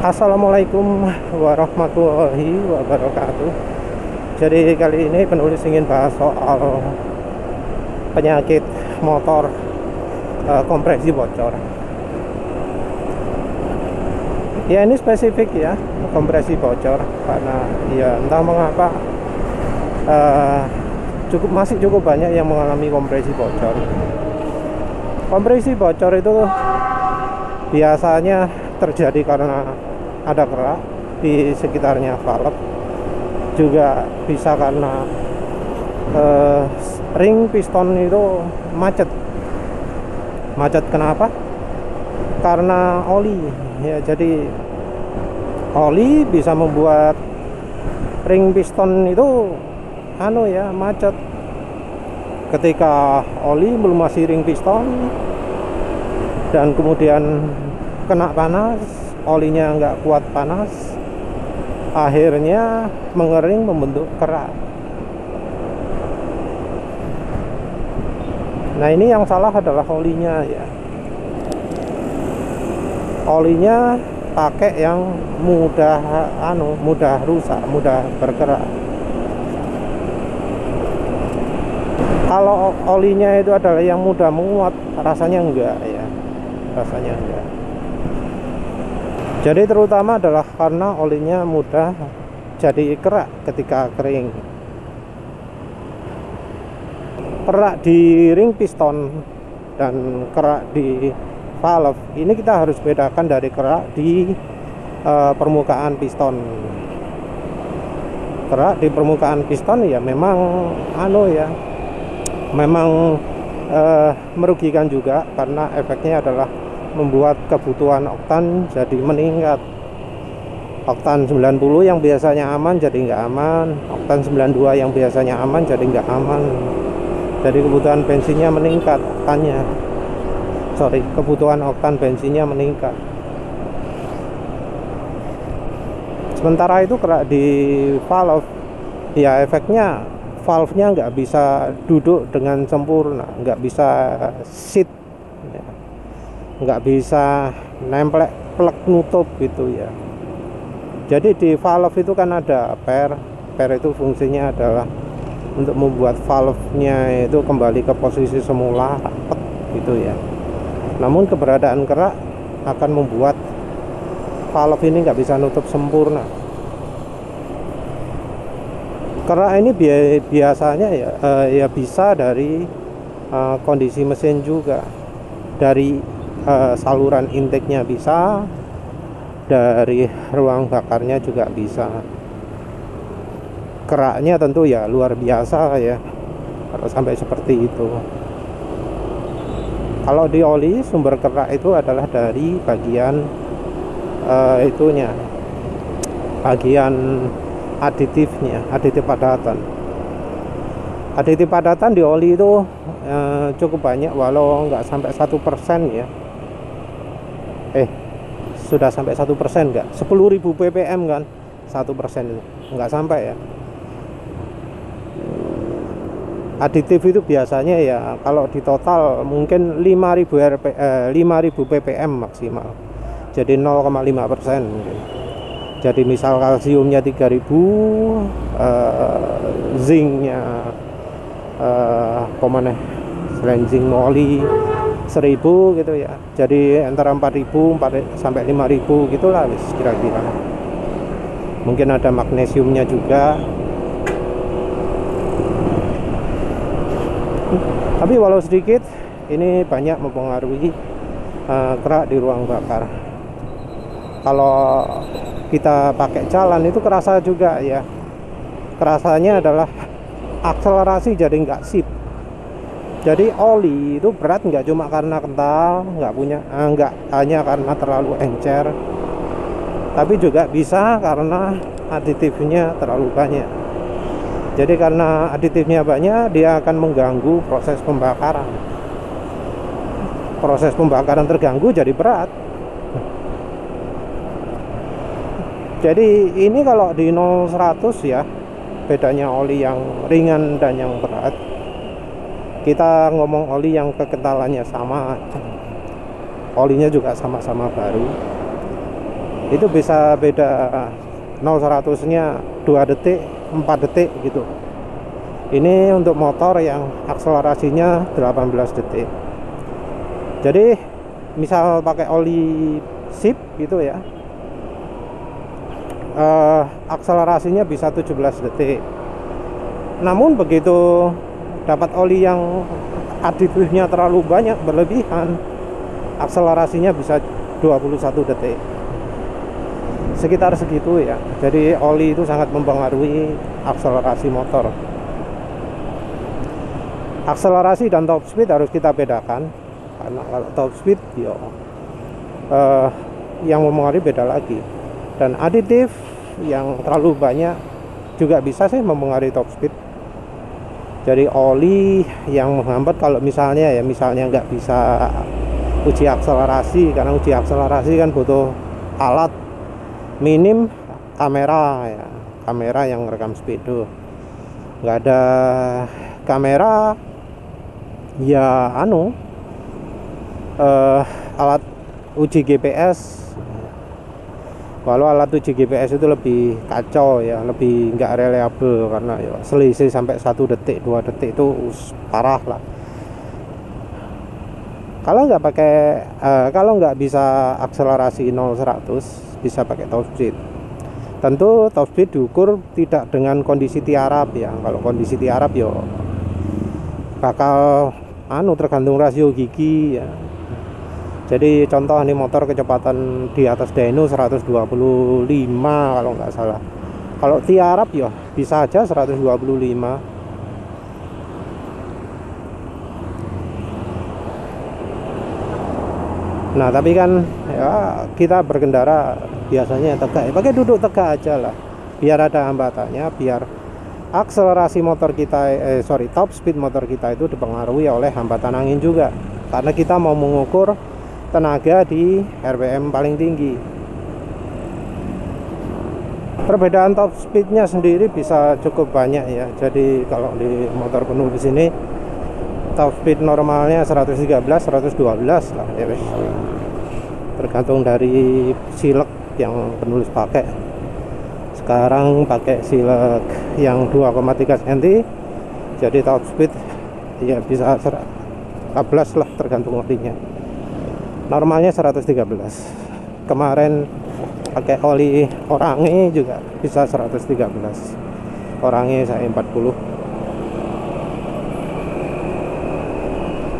Assalamualaikum warahmatullahi wabarakatuh. Jadi kali ini penulis ingin bahas soal penyakit motor, kompresi bocor. Ya ini spesifik ya, kompresi bocor, karena ya entah mengapa masih cukup banyak yang mengalami kompresi bocor. Kompresi bocor itu biasanya terjadi karena ada kerak di sekitarnya valve, juga bisa karena ring piston itu macet. Kenapa? Karena oli ya. Jadi oli bisa membuat ring piston itu macet. Ketika oli melumasi ring piston dan kemudian kena panas, olinya nggak kuat panas, akhirnya mengering membentuk kerak. Nah ini yang salah adalah olinya ya. Olinya pakai yang mudah rusak, mudah berkerak. Kalau olinya itu adalah yang mudah menguap, rasanya enggak ya, rasanya enggak. Jadi terutama adalah karena olinya mudah jadi kerak ketika kering. Kerak di ring piston dan kerak di valve ini kita harus bedakan dari kerak di permukaan piston. Kerak di permukaan piston ya memang merugikan juga, karena efeknya adalah membuat kebutuhan oktan jadi meningkat. Oktan 90 yang biasanya aman jadi nggak aman, oktan 92 yang biasanya aman jadi nggak aman. Jadi kebutuhan bensinnya meningkat, kebutuhan oktan bensinnya meningkat. Sementara itu kerak di valve ya efeknya valve-nya nggak bisa duduk dengan sempurna, nggak bisa sit ya, nggak bisa nempel plek nutup gitu ya. Jadi di valve itu kan ada per itu fungsinya adalah untuk membuat valve-nya itu kembali ke posisi semula rapat gitu ya. Namun keberadaan kerak akan membuat valve ini nggak bisa nutup sempurna. Kerak ini biasanya ya bisa dari kondisi mesin juga, dari saluran intake-nya bisa, dari ruang bakarnya juga bisa. Keraknya tentu ya luar biasa ya kalau sampai seperti itu. Kalau di oli, sumber kerak itu adalah dari bagian bagian aditifnya, aditif padatan. Aditif padatan di oli itu cukup banyak, walau nggak sampai 1% ya. Sudah sampai 1% nggak? 10.000 ppm kan 1% itu nggak sampai ya. Aditif itu biasanya ya kalau di total mungkin 5.000 ppm maksimal, jadi 0,5% mungkin. Jadi misal kalsiumnya 3.000, zincnya zinc moli 1.000 gitu ya. Jadi antara 4.000 sampai 5.000 gitulah kira-kira. Mungkin ada magnesiumnya juga. Tapi walau sedikit, ini banyak mempengaruhi kerak di ruang bakar. Kalau kita pakai jalan itu kerasa juga ya. Kerasanya adalah akselerasi jadi nggak sip. Jadi oli itu berat nggak cuma karena kental, nggak hanya karena terlalu encer, tapi juga bisa karena aditifnya terlalu banyak. Jadi karena aditifnya banyak, dia akan mengganggu proses pembakaran. Proses pembakaran terganggu jadi berat. Jadi ini kalau di 0-100 ya, bedanya oli yang ringan dan yang berat. Kita ngomong oli yang kekentalannya sama, olinya juga sama-sama baru. itu bisa beda 0-100 nya 2 detik 4 detik gitu. Ini untuk motor yang akselerasinya 18 detik. Jadi misal pakai oli sip gitu ya, akselerasinya bisa 17 detik. Namun begitu dapat oli yang aditifnya terlalu banyak berlebihan, akselerasinya bisa 21 detik, sekitar segitu ya. Jadi oli itu sangat mempengaruhi akselerasi motor. Akselerasi dan top speed harus kita bedakan, karena kalau top speed yang mempengaruhi beda lagi, dan aditif yang terlalu banyak juga bisa sih mempengaruhi top speed. Jadi oli yang menghambat kalau misalnya nggak bisa uji akselerasi, karena uji akselerasi kan butuh alat minim kamera ya, kamera yang rekam speedo. Nggak ada kamera ya alat uji GPS. Walau alat uji GPS itu lebih kacau ya, lebih nggak reliable, karena ya selisih sampai 1 detik 2 detik itu parah lah. Kalau nggak bisa akselerasi 0-100, bisa pakai top speed. Tentu top speed diukur tidak dengan kondisi tiarap ya. Kalau kondisi tiarap ya bakal tergantung rasio gigi ya. Jadi contoh nih, motor kecepatan di atas dyno 125 kalau nggak salah. Kalau tiarap ya bisa aja 125. Nah tapi kan ya kita berkendara biasanya tegak, pakai duduk tegak aja lah, biar ada hambatannya, biar akselerasi motor kita top speed motor kita itu dipengaruhi oleh hambatan angin juga, karena kita mau mengukur tenaga di RPM paling tinggi. Perbedaan top speednya sendiri bisa cukup banyak ya. Jadi kalau di motor penulis ini top speed normalnya 113, 112 lah ya, tergantung dari silek yang penulis pakai. Sekarang pakai silek yang 2,3 cm, jadi top speed ya bisa 14 lah, tergantung olinya. Normalnya 113. Kemarin pakai oli Orange juga bisa 113. Orange saya 40.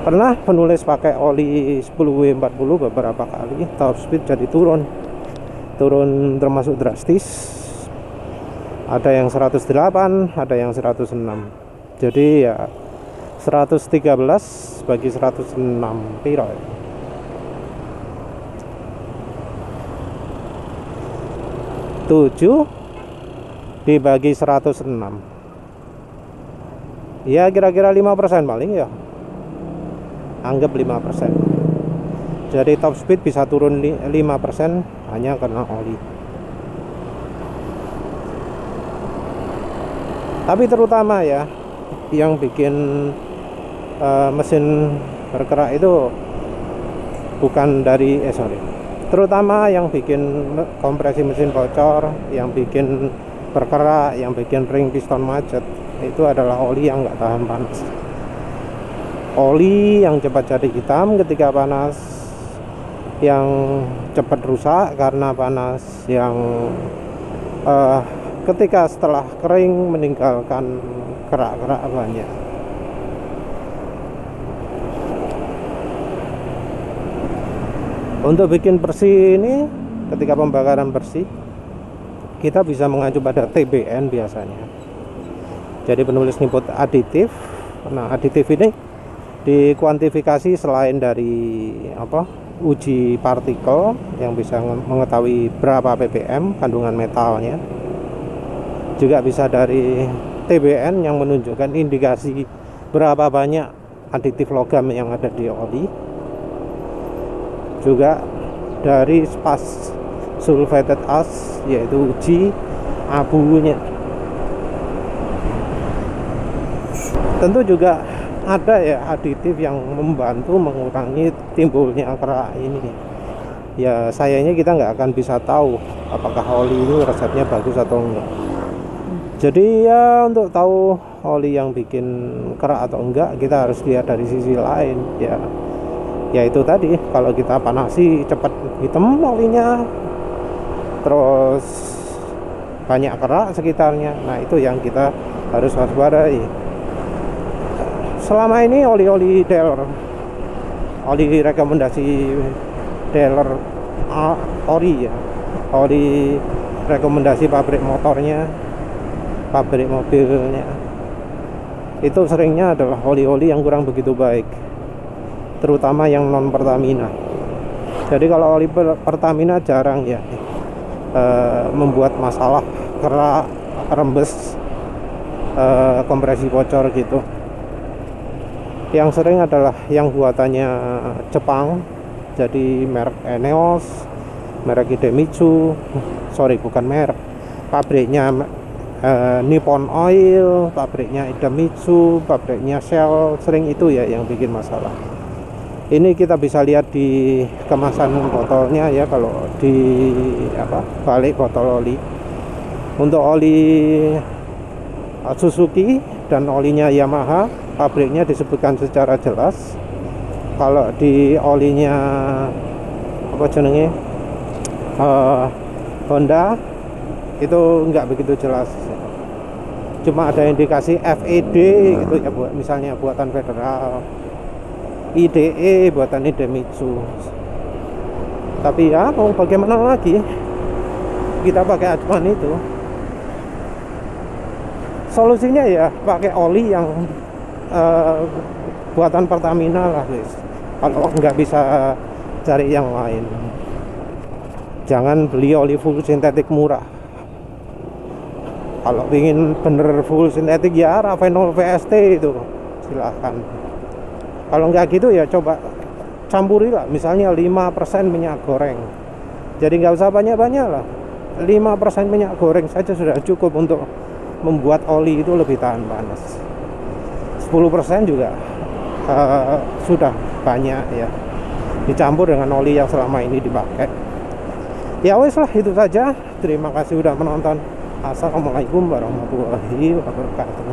Pernah penulis pakai oli 10W40 beberapa kali, top speed jadi turun termasuk drastis. Ada yang 108, ada yang 106. Jadi ya 113 bagi 106 piro ya? 7 dibagi 106 ya kira-kira 5% paling ya, anggap 5%. Jadi top speed bisa turun 5% hanya karena oli. Tapi terutama ya yang bikin mesin bergerak itu bukan dari terutama yang bikin kompresi mesin bocor, yang bikin bergerak, yang bikin ring piston macet, itu adalah oli yang nggak tahan panas. Oli yang cepat jadi hitam ketika panas, yang cepat rusak karena panas, yang ketika setelah kering meninggalkan kerak-kerak banyak. Untuk bikin bersih ini, ketika pembakaran bersih, kita bisa mengacu pada TBN biasanya. Jadi penulis nyebut aditif. Nah, aditif ini dikuantifikasi selain dari uji partikel yang bisa mengetahui berapa ppm kandungan metalnya, juga bisa dari TBN yang menunjukkan indikasi berapa banyak aditif logam yang ada di oli, juga dari spas sulfated ash, yaitu uji abunya. Tentu juga ada ya aditif yang membantu mengurangi timbulnya kerak ini. ya sayangnya kita nggak akan bisa tahu apakah oli ini resepnya bagus atau enggak. Jadi ya untuk tahu oli yang bikin kerak atau enggak, kita harus lihat dari sisi lain ya. Ya itu tadi, kalau kita panasi cepat hitam olinya, terus banyak kerak sekitarnya, nah itu yang kita harus waspadai. Selama ini oli-oli dealer, oli rekomendasi dealer ori ya, oli rekomendasi pabrik motornya, pabrik mobilnya, itu seringnya adalah oli-oli yang kurang begitu baik, terutama yang non Pertamina. Jadi kalau oli Pertamina jarang ya membuat masalah kerak, rembes, kompresi bocor gitu. Yang sering adalah yang buatannya Jepang, jadi merek Eneos, merek Idemitsu, sorry bukan merek, pabriknya Nippon Oil, pabriknya Idemitsu, pabriknya Shell, sering itu ya yang bikin masalah. Ini kita bisa lihat di kemasan botolnya ya, kalau di balik botol oli. Untuk oli Suzuki dan olinya Yamaha, pabriknya disebutkan secara jelas. Kalau di olinya Honda itu nggak begitu jelas, cuma ada indikasi FED gitu ya, buat misalnya buatan Federal, IDE buatan Idemitsu. Tapi ya mau bagaimana lagi, kita pakai acuan itu. Solusinya ya pakai oli yang buatan Pertamina lah guys, kalau nggak bisa cari yang lain. Jangan beli oli full sintetik murah. Kalau ingin bener full sintetik ya Ravenol VST itu silahkan. Kalau nggak gitu ya coba campuri lah, misalnya 5% minyak goreng. Jadi nggak usah banyak-banyak lah, 5% minyak goreng saja sudah cukup untuk membuat oli itu lebih tahan panas. 10% juga sudah banyak ya, dicampur dengan oli yang selama ini dipakai. Ya wes lah, itu saja. Terima kasih sudah menonton. Assalamualaikum warahmatullahi wabarakatuh.